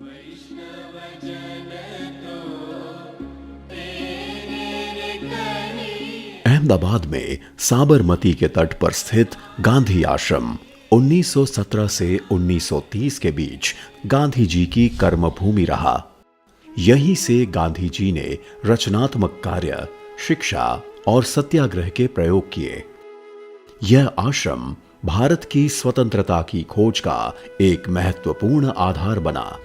वैष्णव जन तो तेरे कहीं। अहमदाबाद में साबरमती के तट पर स्थित गांधी आश्रम 1917 से 1930 के बीच गांधी जी की कर्मभूमि रहा। यहीं से गांधी जी ने रचनात्मक कार्य, शिक्षा और सत्याग्रह के प्रयोग किए। यह आश्रम भारत की स्वतंत्रता की खोज का एक महत्वपूर्ण आधार बना।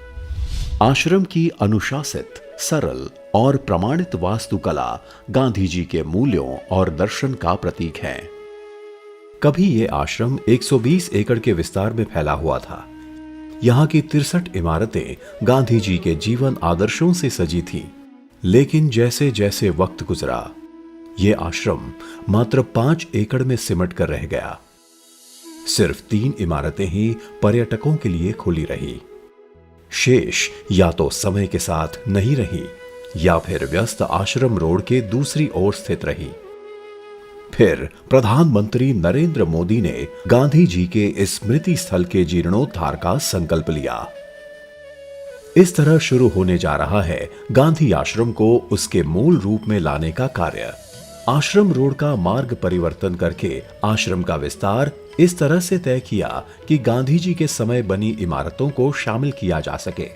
आश्रम की अनुशासित, सरल और प्रमाणित वास्तुकला गांधी जी के मूल्यों और दर्शन का प्रतीक है। कभी यह आश्रम 120 एकड़ के विस्तार में फैला हुआ था। यहाँ की 63 इमारतें गांधी जी के जीवन आदर्शों से सजी थीं। लेकिन जैसे जैसे वक्त गुजरा, यह आश्रम मात्र 5 एकड़ में सिमट कर रह गया। सिर्फ 3 इमारतें ही पर्यटकों के लिए खुली रही। शेष या तो समय के साथ नहीं रही या फिर व्यस्त आश्रम रोड के दूसरी ओर स्थित रही। फिर प्रधानमंत्री नरेंद्र मोदी ने गांधी जी के इस स्मृति स्थल के जीर्णोद्धार का संकल्प लिया। इस तरह शुरू होने जा रहा है गांधी आश्रम को उसके मूल रूप में लाने का कार्य। आश्रम रोड का मार्ग परिवर्तन करके आश्रम का विस्तार इस तरह से तय किया कि गांधी जी के समय बनी इमारतों को शामिल किया जा सके।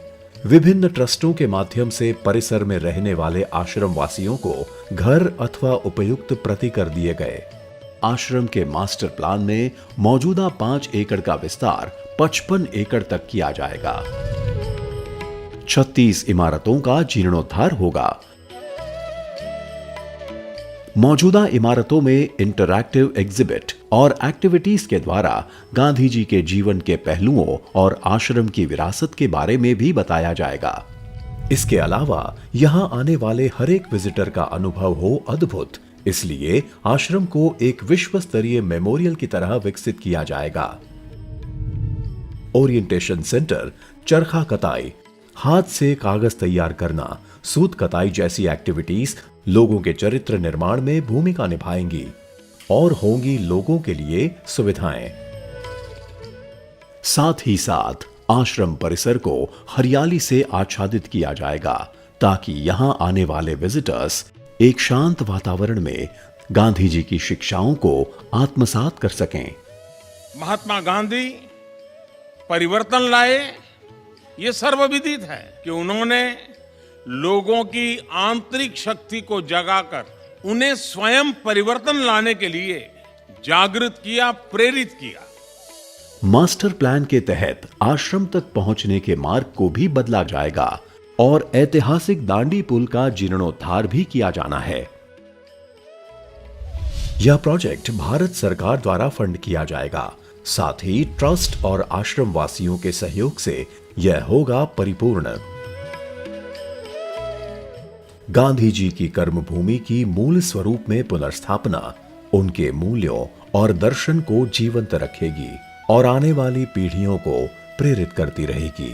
विभिन्न ट्रस्टों के माध्यम से परिसर में रहने वाले आश्रम वासियों को घर अथवा उपयुक्त प्रति कर दिए गए। आश्रम के मास्टर प्लान में मौजूदा 5 एकड़ का विस्तार 55 एकड़ तक किया जाएगा। 36 इमारतों का जीर्णोद्धार होगा। मौजूदा इमारतों में इंटरैक्टिव एग्जिबिट और एक्टिविटीज के द्वारा गांधी जी के जीवन के पहलुओं और आश्रम की विरासत के बारे में भी बताया जाएगा। इसके अलावा यहां आने वाले हर एक विजिटर का अनुभव हो अद्भुत, इसलिए आश्रम को एक विश्व स्तरीय मेमोरियल की तरह विकसित किया जाएगा। ओरिएंटेशन सेंटर, चरखा कताई, हाथ से कागज तैयार करना, सूत कताई जैसी एक्टिविटीज लोगों के चरित्र निर्माण में भूमिका निभाएंगी और होंगी लोगों के लिए सुविधाएं। साथ ही साथ आश्रम परिसर को हरियाली से आच्छादित किया जाएगा ताकि यहां आने वाले विजिटर्स एक शांत वातावरण में गांधी जी की शिक्षाओं को आत्मसात कर सकें। महात्मा गांधी परिवर्तन लाए, ये सर्वविदित है कि उन्होंने लोगों की आंतरिक शक्ति को जगाकर उन्हें स्वयं परिवर्तन लाने के लिए जागृत किया, प्रेरित किया। मास्टर प्लान के तहत आश्रम तक पहुंचने के मार्ग को भी बदला जाएगा और ऐतिहासिक दांडी पुल का जीर्णोद्धार भी किया जाना है। यह प्रोजेक्ट भारत सरकार द्वारा फंड किया जाएगा। साथ ही ट्रस्ट और आश्रम वासियों के सहयोग से यह होगा परिपूर्ण। गांधी जी की कर्मभूमि की मूल स्वरूप में पुनर्स्थापना उनके मूल्यों और दर्शन को जीवंत रखेगी और आने वाली पीढ़ियों को प्रेरित करती रहेगी।